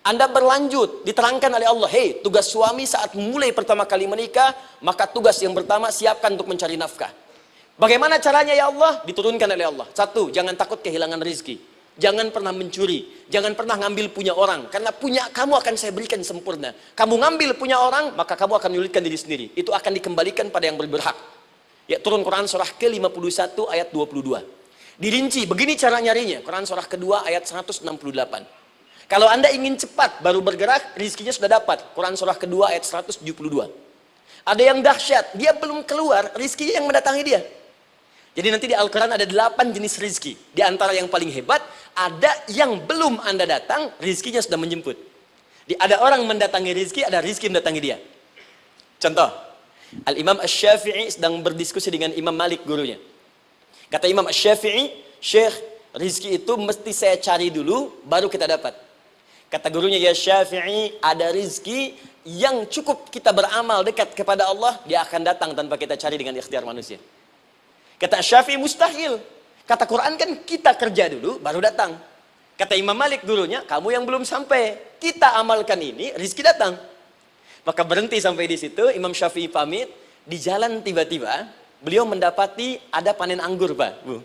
Anda berlanjut, diterangkan oleh Allah, hei, tugas suami saat mulai pertama kali menikah, maka tugas yang pertama siapkan untuk mencari nafkah. Bagaimana caranya ya Allah? Diturunkan oleh Allah. Satu, jangan takut kehilangan rezeki. Jangan pernah mencuri, jangan pernah ngambil punya orang, karena punya kamu akan saya berikan sempurna. Kamu ngambil punya orang, maka kamu akan menyulitkan diri sendiri. Itu akan dikembalikan pada yang berhak. Ya, turun Quran surah ke-51 ayat 22. Dirinci, begini cara nyarinya. Quran surah kedua ayat 168. Kalau Anda ingin cepat baru bergerak, rizkinya sudah dapat. Quran surah kedua ayat 172. Ada yang dahsyat, dia belum keluar, rizkinya yang mendatangi dia. Jadi nanti di Al-Quran ada 8 jenis rizki. Di antara yang paling hebat, ada yang belum Anda datang, rizkinya sudah menjemput. Ada orang mendatangi rizki, ada rizki mendatangi dia. Contoh, Al-Imam Asy-Syafi'i sedang berdiskusi dengan Imam Malik gurunya. Kata Imam Asy-Syafi'i, Syekh, rizki itu mesti saya cari dulu, baru kita dapat. Kata gurunya, ya Syafi'i, ada rizki yang cukup kita beramal dekat kepada Allah, dia akan datang tanpa kita cari dengan ikhtiar manusia. Kata Syafi'i, mustahil. Kata Quran kan kita kerja dulu, baru datang. Kata Imam Malik gurunya, kamu yang belum sampai. Kita amalkan ini, rizki datang. Maka berhenti sampai di situ, Imam Syafi'i pamit. Di jalan tiba-tiba, beliau mendapati ada panen anggur, Pak, Bu.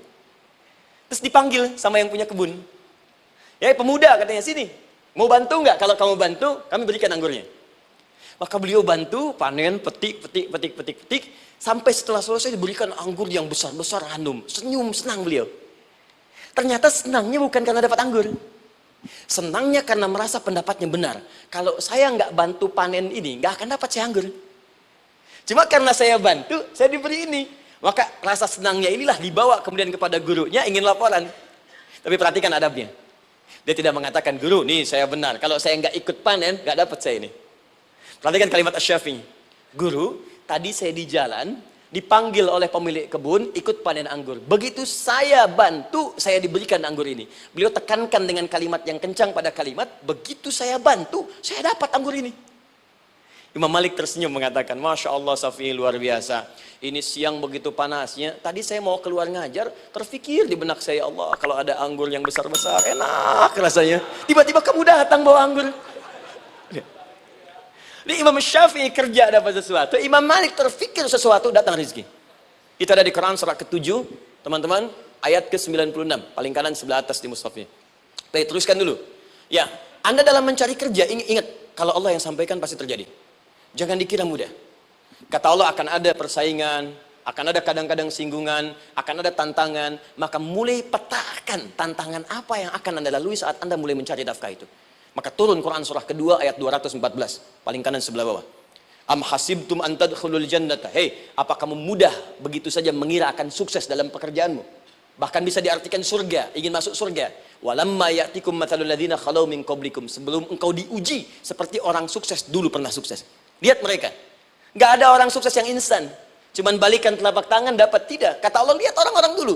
Terus dipanggil sama yang punya kebun. Ya, pemuda katanya, sini. Mau bantu nggak? Kalau kamu bantu, kami berikan anggurnya. Maka beliau bantu, panen, petik. Sampai setelah selesai diberikan anggur yang besar-besar, hanum. Senyum, senang beliau. Ternyata senangnya bukan karena dapat anggur. Senangnya karena merasa pendapatnya benar. Kalau saya nggak bantu panen ini, nggak akan dapat saya anggur. Cuma karena saya bantu, saya diberi ini. Maka rasa senangnya inilah dibawa kemudian kepada gurunya, ingin laporan. Tapi perhatikan adabnya. Dia tidak mengatakan, guru, nih saya benar. Kalau saya nggak ikut panen, nggak dapat saya ini. Perhatikan kalimat Asy-Syafi'i. Guru, tadi saya di jalan, dipanggil oleh pemilik kebun, ikut panen anggur. Begitu saya bantu, saya diberikan anggur ini. Beliau tekankan dengan kalimat yang kencang pada kalimat, begitu saya bantu, saya dapat anggur ini. Imam Malik tersenyum mengatakan, Masya Allah Syafi'i luar biasa. Ini siang begitu panasnya. Tadi saya mau keluar ngajar, terfikir di benak saya, Allah, kalau ada anggur yang besar-besar, enak rasanya. Tiba-tiba kamu datang bawa anggur. Ini Imam Syafi'i kerja dapat sesuatu, Imam Malik terfikir sesuatu, datang rezeki. Itu ada di Quran surah ke-7, teman-teman, ayat ke-96, paling kanan sebelah atas di mushafnya. Baik, teruskan dulu. Ya, Anda dalam mencari kerja, ingat, kalau Allah yang sampaikan pasti terjadi. Jangan dikira mudah. Kata Allah akan ada persaingan, akan ada kadang-kadang singgungan, akan ada tantangan. Maka mulai petakan tantangan apa yang akan Anda lalui saat Anda mulai mencari nafkah itu. Maka turun Quran surah kedua ayat 214, paling kanan sebelah bawah. Am hasibtum an tadkhulul jannata. Hei, apa kamu mudah begitu saja mengira akan sukses dalam pekerjaanmu? Bahkan bisa diartikan surga, ingin masuk surga. Walamma ya'tikum mathalul ladzina khalau min qablikum. Sebelum engkau diuji seperti orang sukses dulu pernah sukses. Lihat mereka. Nggak ada orang sukses yang instan. Cuman balikan telapak tangan dapat, tidak. Kata Allah, lihat orang-orang dulu.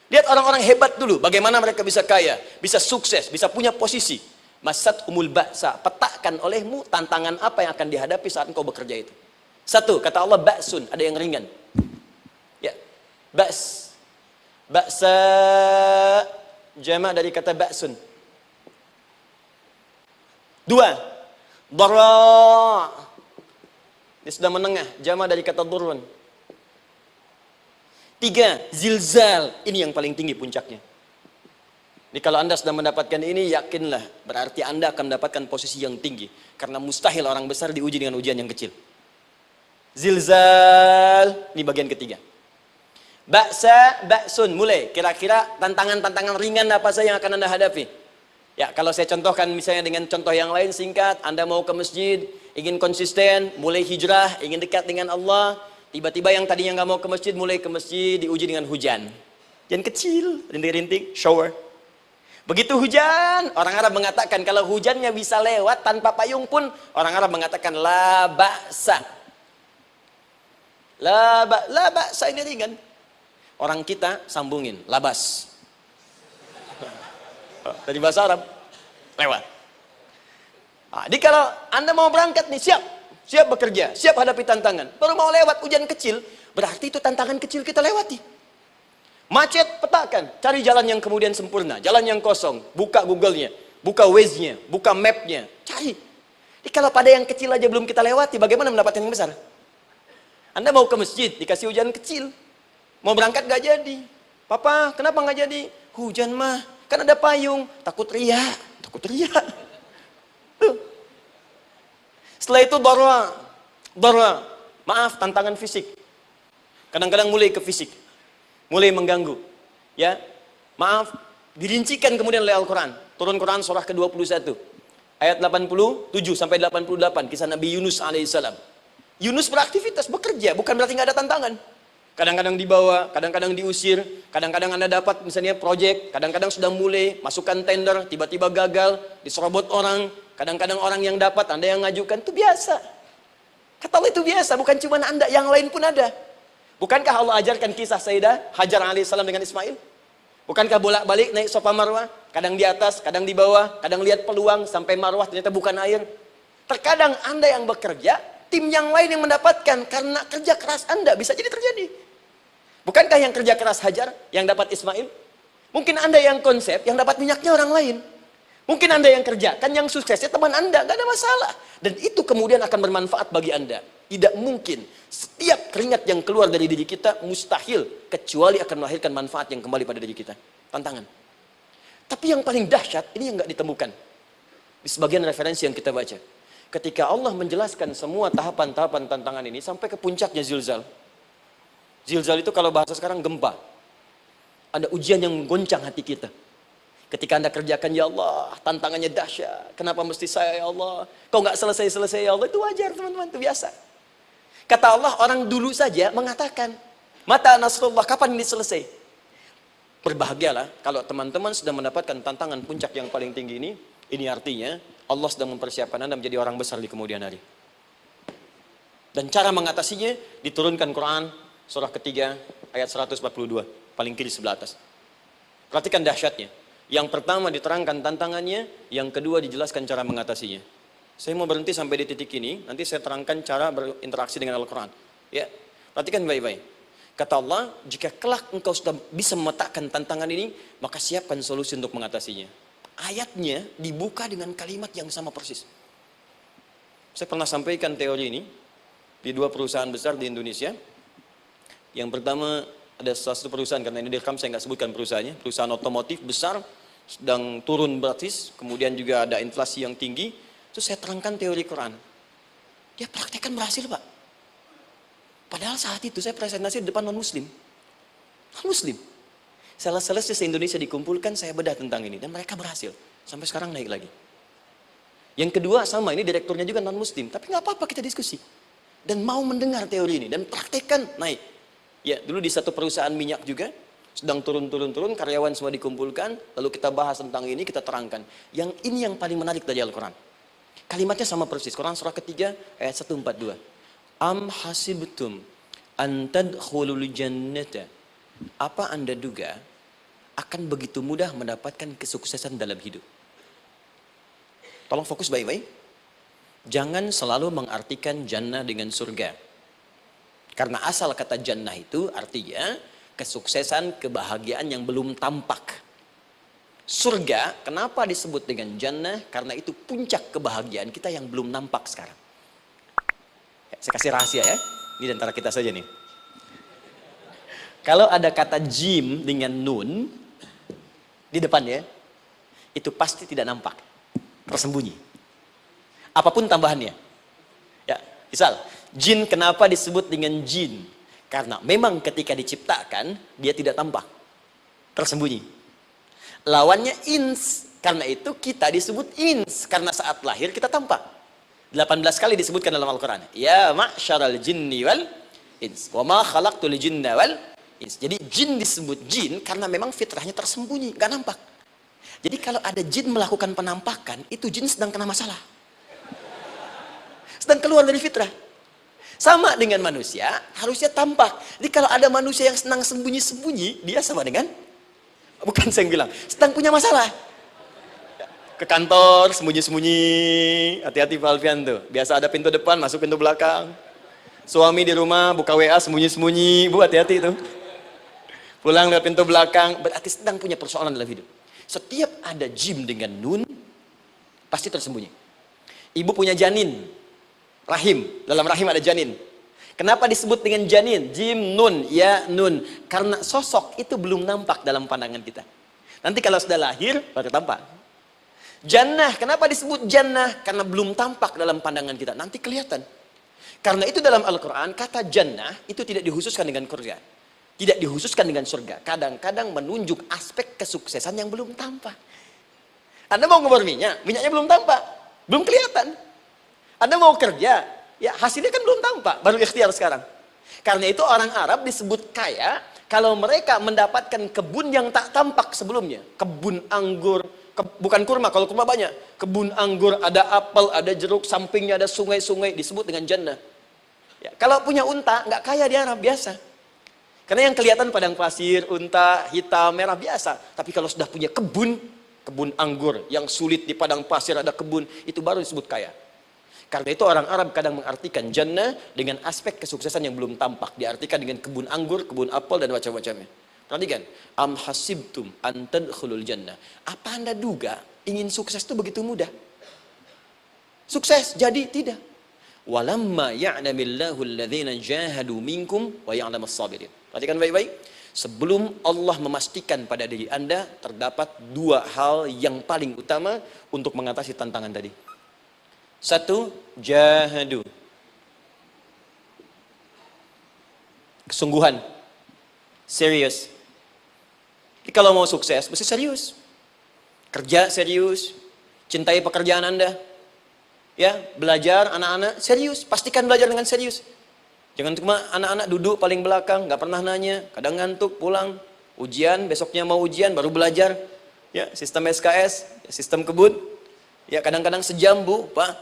Lihat orang-orang hebat dulu. Bagaimana mereka bisa kaya, bisa sukses, bisa punya posisi. Masat umul ba'sa. Petakan olehmu tantangan apa yang akan dihadapi saat engkau bekerja itu. Satu, kata Allah, ba'sun. Ada yang ringan. Ya, ba's. Ba'sa jama' dari kata ba'sun. Dua, dara'. Dia sudah menengah, jama' dari kata durun. Tiga, zilzal. Ini yang paling tinggi puncaknya. Jadi kalau Anda sudah mendapatkan ini, yakinlah, berarti Anda akan mendapatkan posisi yang tinggi. Karena mustahil orang besar diuji dengan ujian yang kecil. Zilzal, ini bagian ketiga. Ba'sa, ba'sun, mulai. Kira-kira tantangan-tantangan ringan apa saja yang akan Anda hadapi? Ya, kalau saya contohkan misalnya dengan contoh yang lain singkat, Anda mau ke masjid, ingin konsisten, mulai hijrah, ingin dekat dengan Allah, tiba-tiba yang tadinya nggak mau ke masjid, mulai ke masjid, diuji dengan hujan. Hujan kecil, rintik-rintik, shower. Begitu hujan, orang Arab mengatakan kalau hujannya bisa lewat tanpa payung pun, orang Arab mengatakan la ba'sa. La ba'sa ini ringan. Orang kita sambungin, labas. Dari bahasa Arab, lewat. Nah, jadi kalau Anda mau berangkat nih, siap bekerja, siap hadapi tantangan. Baru mau lewat hujan kecil, berarti itu tantangan kecil kita lewati. Macet, petakan, cari jalan yang kemudian sempurna, jalan yang kosong, buka Google-nya. buka Waze-nya, buka map-nya, cari. Jadi kalau pada yang kecil aja belum kita lewati, bagaimana mendapatkan yang besar? Anda mau ke masjid, dikasih hujan kecil. Mau berangkat gak jadi. Papa, kenapa gak jadi? Hujan mah, kan ada payung. Takut riak, takut riak. Tuh. Setelah itu darwa. Maaf, tantangan fisik. Kadang-kadang mulai ke fisik. Mulai mengganggu. Ya, maaf, dirincikan kemudian oleh Al-Quran. Turun Quran surah ke-21. Ayat 87 sampai 88. Kisah Nabi Yunus alaihissalam. Yunus beraktivitas, bekerja. Bukan berarti nggak ada tantangan. Kadang-kadang dibawa, kadang-kadang diusir. Kadang-kadang Anda dapat misalnya proyek. Kadang-kadang sudah mulai, masukkan tender. Tiba-tiba gagal, diserobot orang. Kadang-kadang orang yang dapat, Anda yang ngajukan. Itu biasa. Kata Allah itu biasa. Bukan cuma Anda, yang lain pun ada. Bukankah Allah ajarkan kisah Sayyidah Hajar alaihissalam dengan Ismail? Bukankah bolak-balik naik Safa Marwah? Kadang di atas, kadang di bawah, kadang lihat peluang sampai Marwah ternyata bukan air. Terkadang Anda yang bekerja, tim yang lain yang mendapatkan karena kerja keras Anda bisa jadi terjadi. Bukankah yang kerja keras Hajar yang dapat Ismail? Mungkin Anda yang konsep, yang dapat minyaknya orang lain. Mungkin Anda yang kerja, kan yang suksesnya teman Anda, gak ada masalah. Dan itu kemudian akan bermanfaat bagi Anda. Tidak mungkin setiap keringat yang keluar dari diri kita mustahil kecuali akan melahirkan manfaat yang kembali pada diri kita. Tantangan. Tapi yang paling dahsyat ini yang nggak ditemukan di sebagian referensi yang kita baca. Ketika Allah menjelaskan semua tahapan-tahapan tantangan ini sampai ke puncaknya zilzal. Zilzal itu kalau bahasa sekarang gempa. Ada ujian yang menggoncang hati kita. Ketika Anda kerjakan, ya Allah, tantangannya dahsyat. Kenapa mesti saya, ya Allah? Kau nggak selesai-selesai, ya Allah. Itu wajar, teman-teman. Itu biasa. Kata Allah, orang dulu saja mengatakan, mata Nasrullah, kapan ini selesai? Berbahagialah kalau teman-teman sudah mendapatkan tantangan puncak yang paling tinggi ini. Ini artinya Allah sedang mempersiapkan Anda menjadi orang besar di kemudian hari. Dan cara mengatasinya diturunkan Quran surah ketiga ayat 142, paling kiri sebelah atas. Perhatikan dahsyatnya. Yang pertama diterangkan tantangannya, yang kedua dijelaskan cara mengatasinya. Saya mau berhenti sampai di titik ini, nanti saya terangkan cara berinteraksi dengan Al-Quran. Ya, perhatikan baik-baik. Kata Allah, jika kelak engkau sudah bisa memetakan tantangan ini, maka siapkan solusi untuk mengatasinya. Ayatnya dibuka dengan kalimat yang sama persis. Saya pernah sampaikan teori ini di dua perusahaan besar di Indonesia. Yang pertama ada salah satu perusahaan, karena ini direkam saya nggak sebutkan perusahaannya, perusahaan otomotif besar, sedang turun gratis, kemudian juga ada inflasi yang tinggi. Terus saya terangkan teori Quran. Dia praktekkan berhasil, Pak. Padahal saat itu saya presentasi di depan non-muslim. Non-muslim. Sales-sales se-Indonesia dikumpulkan, saya bedah tentang ini. Dan mereka berhasil. Sampai sekarang naik lagi. Yang kedua sama, ini direkturnya juga non-muslim. Tapi nggak apa-apa kita diskusi. Dan mau mendengar teori ini. Dan praktekkan, naik. Ya, dulu di satu perusahaan minyak juga. Sedang turun, karyawan semua dikumpulkan. Lalu kita bahas tentang ini, kita terangkan. Yang ini yang paling menarik dari Al-Quran. Kalimatnya sama persis. Quran surah ketiga ayat 142. Am hasibtum an tadkhulul jannata. Apa Anda duga akan begitu mudah mendapatkan kesuksesan dalam hidup? Tolong fokus baik-baik. Jangan selalu mengartikan jannah dengan surga. Karena asal kata jannah itu artinya kesuksesan, kebahagiaan yang belum tampak. Surga, kenapa disebut dengan jannah? Karena itu puncak kebahagiaan kita yang belum nampak sekarang. Saya kasih rahasia ya, ini di antara kita saja nih. Kalau ada kata jim dengan nun di depannya, itu pasti tidak nampak, tersembunyi. Apapun tambahannya. Ya, misal, jin kenapa disebut dengan jin? Karena memang ketika diciptakan, dia tidak tampak, tersembunyi. Lawannya ins, karena itu kita disebut ins, karena saat lahir kita tampak. 18 kali disebutkan dalam Al-Quran. Ya ma'syaral jinni wal ins, wa ma khalaqtul jinna wal ins. Jadi jin disebut jin karena memang fitrahnya tersembunyi, gak nampak. Jadi kalau ada jin melakukan penampakan, itu jin sedang kena masalah. Sedang keluar dari fitrah. Sama dengan manusia, harusnya tampak. Jadi kalau ada manusia yang senang sembunyi-sembunyi, dia sama dengan, bukan saya yang bilang, sedang punya masalah. Ke kantor, sembunyi-sembunyi, hati-hati Pak Alfian tuh. Biasa ada pintu depan, masuk pintu belakang. Suami di rumah, buka WA, sembunyi-sembunyi. Bu, hati-hati itu. Pulang lewat pintu belakang, berarti sedang punya persoalan dalam hidup. Setiap ada jim dengan nun, Pasti tersembunyi. Ibu punya janin, rahim, dalam rahim ada janin. Kenapa disebut dengan janin? Jim, nun, ya, nun. Karena sosok itu belum nampak dalam pandangan kita. Nanti kalau sudah lahir, baru tampak. Jannah, kenapa disebut jannah? Karena belum tampak dalam pandangan kita. Nanti kelihatan. Karena itu dalam Al-Quran, kata jannah itu tidak dikhususkan dengan surga. Tidak dikhususkan dengan surga. Kadang-kadang menunjuk aspek kesuksesan yang belum tampak. Anda mau ngebor minyak, minyaknya belum tampak. Belum kelihatan. Anda mau kerja, ya hasilnya kan belum tampak. Baru ikhtiar sekarang. Karena itu orang Arab disebut kaya, kalau mereka mendapatkan kebun yang tak tampak sebelumnya. Kebun anggur, bukan kurma, kalau kurma banyak. Kebun anggur, ada apel, ada jeruk, sampingnya ada sungai-sungai, disebut dengan jannah. Ya, kalau punya unta, nggak kaya di Arab, biasa. Karena yang kelihatan padang pasir, unta, hitam, merah, biasa. Tapi kalau sudah punya kebun anggur, yang sulit di padang pasir ada kebun, itu baru disebut kaya. Karena itu orang Arab kadang mengartikan jannah dengan aspek kesuksesan yang belum tampak. Diartikan dengan kebun anggur, kebun apel, dan macam-macamnya. Perhatikan, am hasibtum an tadkhulul jannah. Apa Anda duga ingin sukses itu begitu mudah? Sukses jadi tidak. Walamma ya'lamillahu alladhina jahadu minkum wa ya'lamas sabirin. Perhatikan baik-baik. Sebelum Allah memastikan pada diri Anda terdapat dua hal yang paling utama untuk mengatasi tantangan tadi. Satu, jahadu. Kesungguhan. Serius. Jadi kalau mau sukses, mesti serius. Kerja serius. Cintai pekerjaan Anda. Ya, belajar anak-anak serius. Pastikan belajar dengan serius. Jangan cuma anak-anak duduk paling belakang, nggak pernah nanya, kadang ngantuk, pulang. Ujian, besoknya mau ujian, baru belajar. Ya, sistem SKS, sistem kebut. Ya, kadang-kadang sejam, Bu, Pak.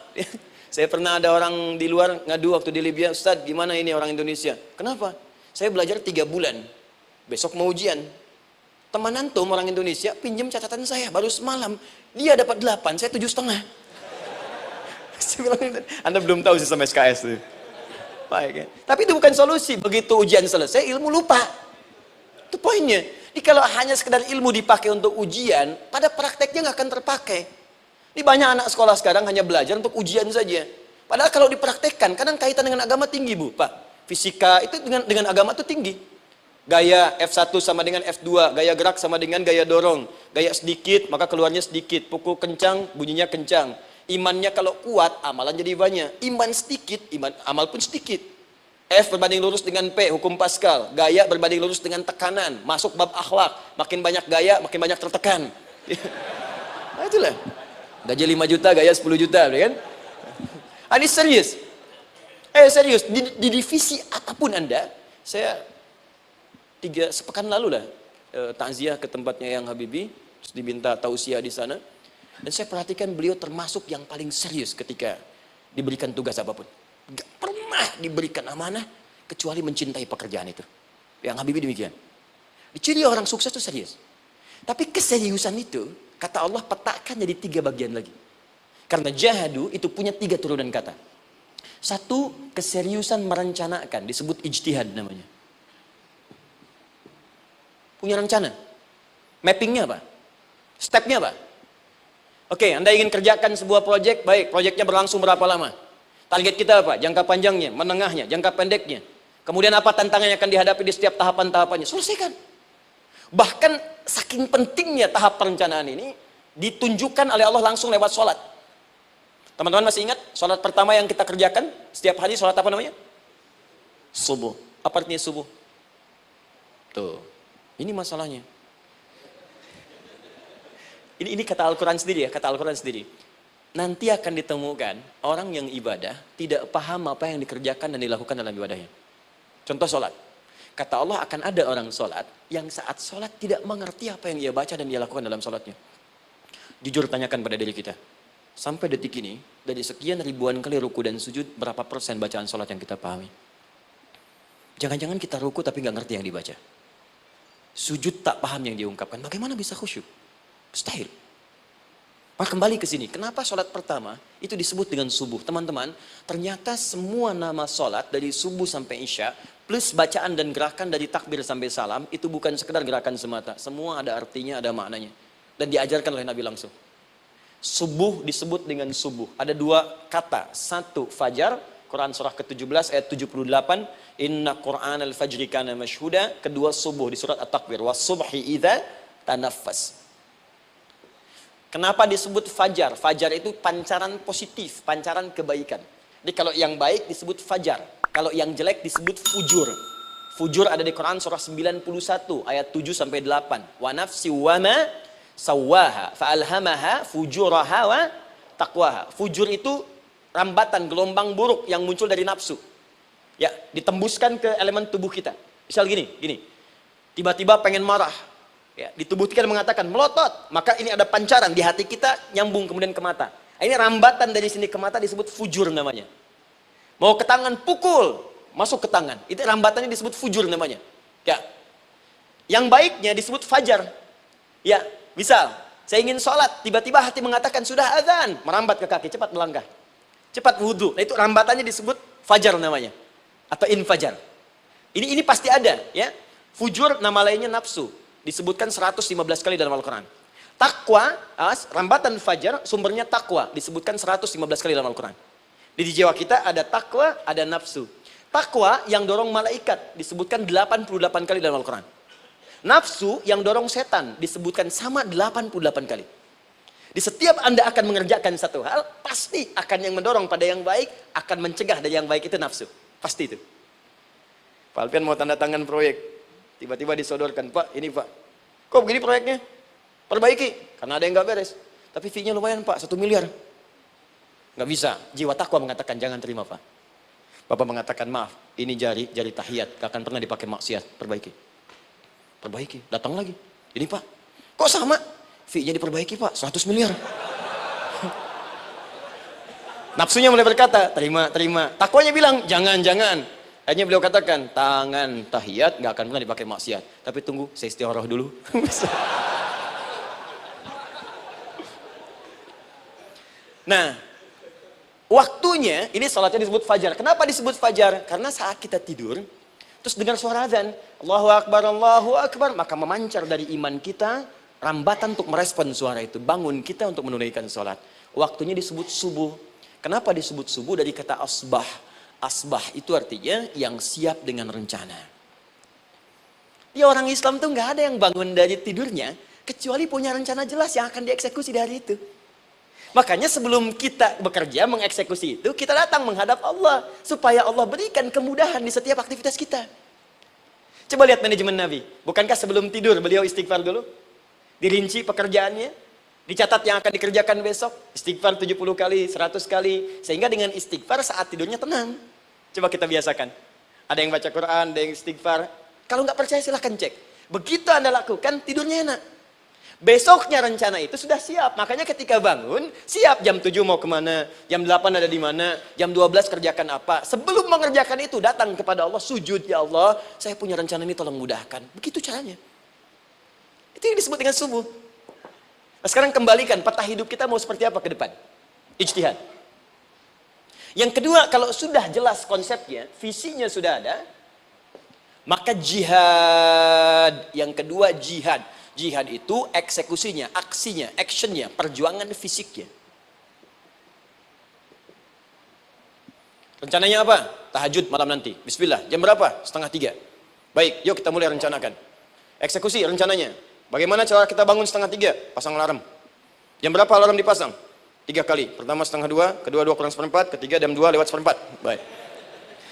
Saya pernah ada orang di luar ngadu waktu di Libya, Ustadz, gimana ini orang Indonesia? Kenapa? Saya belajar 3 bulan. Besok mau ujian. Teman antum orang Indonesia pinjam catatan saya baru semalam. Dia dapat 8, saya 7,5. Saya bilang, Anda belum tahu sistem SKS itu. Baik, ya. Tapi itu bukan solusi. Begitu ujian selesai, ilmu lupa. Itu poinnya. Jadi kalau hanya sekedar ilmu dipakai untuk ujian, pada prakteknya nggak akan terpakai. Ini banyak anak sekolah sekarang hanya belajar untuk ujian saja. Padahal kalau dipraktekkan, kadang kaitan dengan agama tinggi, Bu, Pak. Fisika itu dengan agama itu tinggi. Gaya F1 sama dengan F2, gaya gerak sama dengan gaya dorong. Gaya sedikit, maka keluarnya sedikit. Pukul kencang, bunyinya kencang. Imannya kalau kuat, amalan jadi banyak. Iman sedikit, amal pun sedikit. F berbanding lurus dengan P, hukum Pascal. Gaya berbanding lurus dengan tekanan. Masuk bab akhlak. Makin banyak gaya, makin banyak tertekan. Nah, itulah. Gaji 5 juta, gaya 10 juta. Kan? Ini serius. Serius. Di divisi apapun Anda, saya 3 sepekan lalu lah, takziah ke tempatnya Yang Habibie. Terus diminta tausiah di sana. Dan saya perhatikan beliau termasuk yang paling serius ketika diberikan tugas apapun. Gak pernah diberikan amanah kecuali mencintai pekerjaan itu. Yang Habibie demikian. Ciri orang sukses itu serius. Tapi keseriusan itu, kata Allah petakan jadi 3 bagian lagi. Karena jahadu itu punya 3 turunan kata. Satu, keseriusan merencanakan, disebut ijtihad namanya. Punya rencana. Mappingnya apa? Stepnya apa? Oke, Anda ingin kerjakan sebuah proyek, baik, proyeknya berlangsung berapa lama? Target kita apa? Jangka panjangnya, menengahnya, jangka pendeknya. Kemudian apa tantangan yang akan dihadapi di setiap tahapan-tahapannya? Selesaikan. Bahkan saking pentingnya tahap perencanaan ini, ditunjukkan oleh Allah langsung lewat sholat. Teman-teman masih ingat, sholat pertama yang kita kerjakan, setiap hari sholat apa namanya? Subuh. Apa artinya subuh? Tuh, ini masalahnya. Ini kata Al-Quran sendiri ya, kata Al-Quran sendiri. Nanti akan ditemukan orang yang ibadah tidak paham apa yang dikerjakan dan dilakukan dalam ibadahnya. Contoh sholat. Kata Allah akan ada orang sholat yang saat sholat tidak mengerti apa yang ia baca dan dia lakukan dalam sholatnya. Jujur tanyakan pada diri kita. Sampai detik ini, dari sekian ribuan kali ruku dan sujud, berapa persen bacaan sholat yang kita pahami? Jangan-jangan kita ruku tapi nggak ngerti yang dibaca. Sujud tak paham yang diungkapkan. Bagaimana bisa khusyuk? Mustahil. Maka kembali ke sini. Kenapa sholat pertama itu disebut dengan subuh? Teman-teman, ternyata semua nama sholat dari subuh sampai isya, plus bacaan dan gerakan dari takbir sampai salam, itu bukan sekedar gerakan semata. Semua ada artinya, ada maknanya. Dan diajarkan oleh Nabi langsung. Subuh disebut dengan subuh. Ada dua kata. Satu, fajar. Quran surah ke-17 ayat 78. Inna Qur'an al-fajri kana mashhuda. Kedua, subuh di surat At-Takwir. Was-subhi idza tanaffas. Kenapa disebut fajar? Fajar itu pancaran positif, pancaran kebaikan. Jadi kalau yang baik disebut fajar. Kalau yang jelek disebut fujur. Fujur ada di Quran surah 91 ayat 7 sampai 8. Wa nafsi wa ma sawaha fa'alhamaha fujuraha wa taqwaha. Fujur itu rambatan gelombang buruk yang muncul dari nafsu. Ya, ditembuskan ke elemen tubuh kita. Misal gini. Tiba-tiba pengen marah. Ya, di tubuh kita mengatakan melotot, maka ini ada pancaran di hati kita nyambung kemudian ke mata. Ini rambatan dari sini ke mata disebut fujur namanya. Mau ke tangan pukul, masuk ke tangan. Itu rambatannya disebut fujur namanya. Ya. Yang baiknya disebut fajar. Ya, misal saya ingin sholat, tiba-tiba hati mengatakan sudah azan, merambat ke kaki, cepat melangkah, cepat wudhu. Nah, itu rambatannya disebut fajar namanya, atau infajar. Ini pasti ada, ya. Fujur nama lainnya nafsu, disebutkan 115 kali dalam Al-Quran. Takwa, rambatan fajar, sumbernya takwa, disebutkan 115 kali dalam Al-Quran. Di jiwa kita ada takwa, ada nafsu. Takwa yang dorong malaikat, disebutkan 88 kali dalam Al-Quran. Nafsu yang dorong setan disebutkan sama 88 kali. Di setiap Anda akan mengerjakan satu hal, pasti akan yang mendorong pada yang baik, akan mencegah dari yang baik itu nafsu. Pasti itu. Pak Alpian mau tanda tangan proyek. Tiba-tiba disodorkan, Pak, ini Pak. Kok begini proyeknya? Perbaiki. Karena ada yang nggak beres. Tapi fee-nya lumayan Pak, 1 miliar. Nggak bisa. Jiwa takwa mengatakan jangan terima Pak. Bapak mengatakan maaf, ini jari tahiyat. Gak akan pernah dipakai maksiat. Perbaiki, datang lagi. Ini Pak, kok sama? Fee-nya diperbaiki Pak, 100 miliar. Nafsunya mulai berkata, terima. Takwanya bilang, jangan. Akhirnya beliau katakan, tangan tahiyat gak akan pernah dipakai maksiat. Tapi tunggu, saya istiqoroh dulu. Nah, waktunya, ini salatnya disebut fajar. Kenapa disebut fajar? Karena saat kita tidur, terus dengar suara azan, Allahu Akbar, maka memancar dari iman kita, rambatan untuk merespon suara itu. Bangun kita untuk menunaikan sholat. Waktunya disebut subuh. Kenapa disebut subuh? Dari kata asbah. Asbah itu artinya yang siap dengan rencana. Ya, orang Islam tuh nggak ada yang bangun dari tidurnya, kecuali punya rencana jelas yang akan dieksekusi di hari itu. Makanya sebelum kita bekerja mengeksekusi itu, kita datang menghadap Allah. Supaya Allah berikan kemudahan di setiap aktivitas kita. Coba lihat manajemen Nabi. Bukankah sebelum tidur beliau istighfar dulu? Dirinci pekerjaannya. Dicatat yang akan dikerjakan besok. Istighfar 70 kali, 100 kali. Sehingga dengan istighfar saat tidurnya tenang. Coba kita biasakan. Ada yang baca Quran, ada yang istighfar. Kalau nggak percaya silahkan cek. Begitu Anda lakukan, tidurnya enak. Besoknya rencana itu sudah siap. Makanya ketika bangun, siap jam 7 mau kemana, jam 8 ada di mana, jam 12 kerjakan apa. Sebelum mengerjakan itu, datang kepada Allah, sujud, ya Allah, saya punya rencana ini tolong mudahkan. Begitu caranya. Itu yang disebut dengan subuh. Nah, sekarang kembalikan, peta hidup kita mau seperti apa ke depan? Ijtihad. Yang kedua, kalau sudah jelas konsepnya, visinya sudah ada, maka jihad. Yang kedua, jihad. Jihad itu eksekusinya, aksinya, actionnya, perjuangan fisiknya. Rencananya apa? Tahajud malam nanti. Bismillah. Jam berapa? 2:30. Baik, yuk kita mulai rencanakan. Eksekusi rencananya. Bagaimana cara kita bangun 2:30? Pasang alarm. Jam berapa alarm dipasang? 3 kali. Pertama 1:30, kedua 2:4, ketiga jam 2:04. Baik.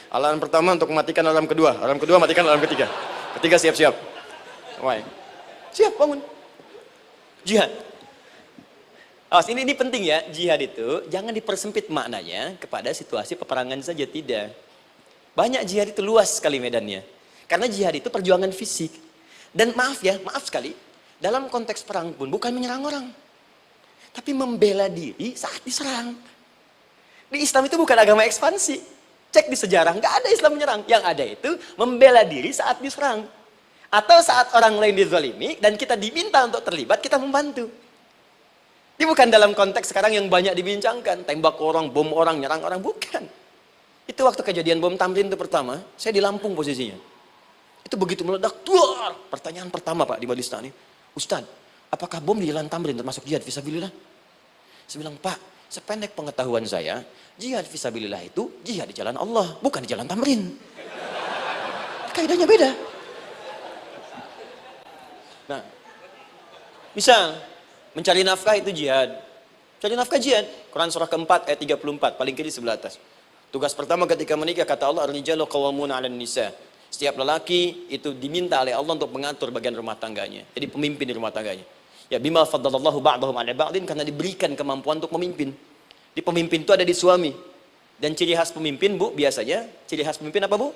Alarm pertama untuk mematikan alarm kedua. Alarm kedua matikan alarm ketiga. Ketiga siap-siap. Baik. Siap bangun. Jihad. Awas, ini penting ya. Jihad itu jangan dipersempit maknanya kepada situasi peperangan saja, tidak. Banyak jihad itu luas sekali medannya. Karena jihad itu perjuangan fisik. Dan maaf sekali, dalam konteks perang pun bukan menyerang orang. Tapi membela diri saat diserang. Di Islam itu bukan agama ekspansi. Cek di sejarah, nggak ada Islam menyerang. Yang ada itu membela diri saat diserang. Atau saat orang lain dizalimi dan kita diminta untuk terlibat, kita membantu. Ini bukan dalam konteks sekarang yang banyak dibincangkan. Tembak orang, bom orang, nyerang orang. Bukan. Itu waktu kejadian bom Tamrin itu pertama, saya di Lampung posisinya. Itu begitu meledak, duar. Pertanyaan pertama Pak di Balistani, Ustadz, apakah bom di Jalan Tamrin termasuk jihad fisabilillah? Saya bilang, Pak, sependek pengetahuan saya, jihad fisabilillah itu jihad di jalan Allah, bukan di jalan tamrin. Kaidahnya beda. Nah, misal mencari nafkah itu jihad. Cari nafkah jihad. Quran surah keempat ayat 34, paling kiri sebelah atas. Tugas pertama ketika menikah, kata Allah, ar-rijalu qawwamuna 'alan nisa. Setiap lelaki itu diminta oleh Allah untuk mengatur bagian rumah tangganya. Jadi pemimpin di rumah tangganya. Ya bima faddalallahu ba'dahum 'ala ba'din, karena diberikan kemampuan untuk memimpin. Di pemimpin itu ada di suami. Dan ciri khas pemimpin, Bu, biasanya ciri khas pemimpin apa, Bu?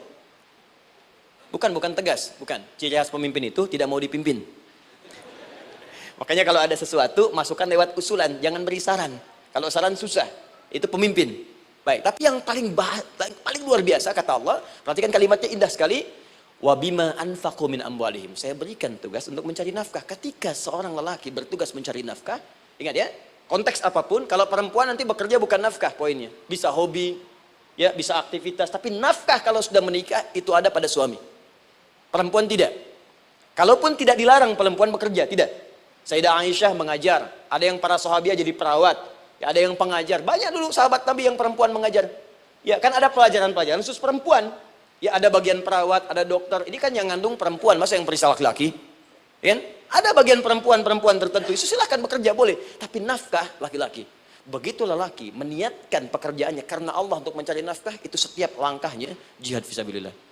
Bukan tegas, bukan. Ciri khas pemimpin itu tidak mau dipimpin. Makanya kalau ada sesuatu, masukkan lewat usulan, jangan beri saran. Kalau saran susah, itu pemimpin. Baik, tapi yang paling luar biasa kata Allah, perhatikan kalimatnya indah sekali. Wa bima anfaqu min amwalihim. Saya berikan tugas untuk mencari nafkah. Ketika seorang lelaki bertugas mencari nafkah, ingat ya, konteks apapun, kalau perempuan nanti bekerja bukan nafkah poinnya. Bisa hobi, ya, bisa aktivitas, tapi nafkah kalau sudah menikah itu ada pada suami. Perempuan tidak. Kalaupun tidak dilarang perempuan bekerja, tidak. Sayyidah Aisyah mengajar, ada yang para sahabiah jadi perawat, ya, ada yang pengajar. Banyak dulu sahabat Nabi yang perempuan mengajar. Ya, kan ada pelajaran-pelajaran khusus perempuan. Ya, ada bagian perawat, ada dokter. Ini kan yang ngandung perempuan, masa yang periksa laki-laki? Ya, ada bagian perempuan tertentu, itu silahkan bekerja boleh. Tapi nafkah laki-laki. Begitu lelaki meniatkan pekerjaannya karena Allah untuk mencari nafkah, itu setiap langkahnya jihad fisabilillah.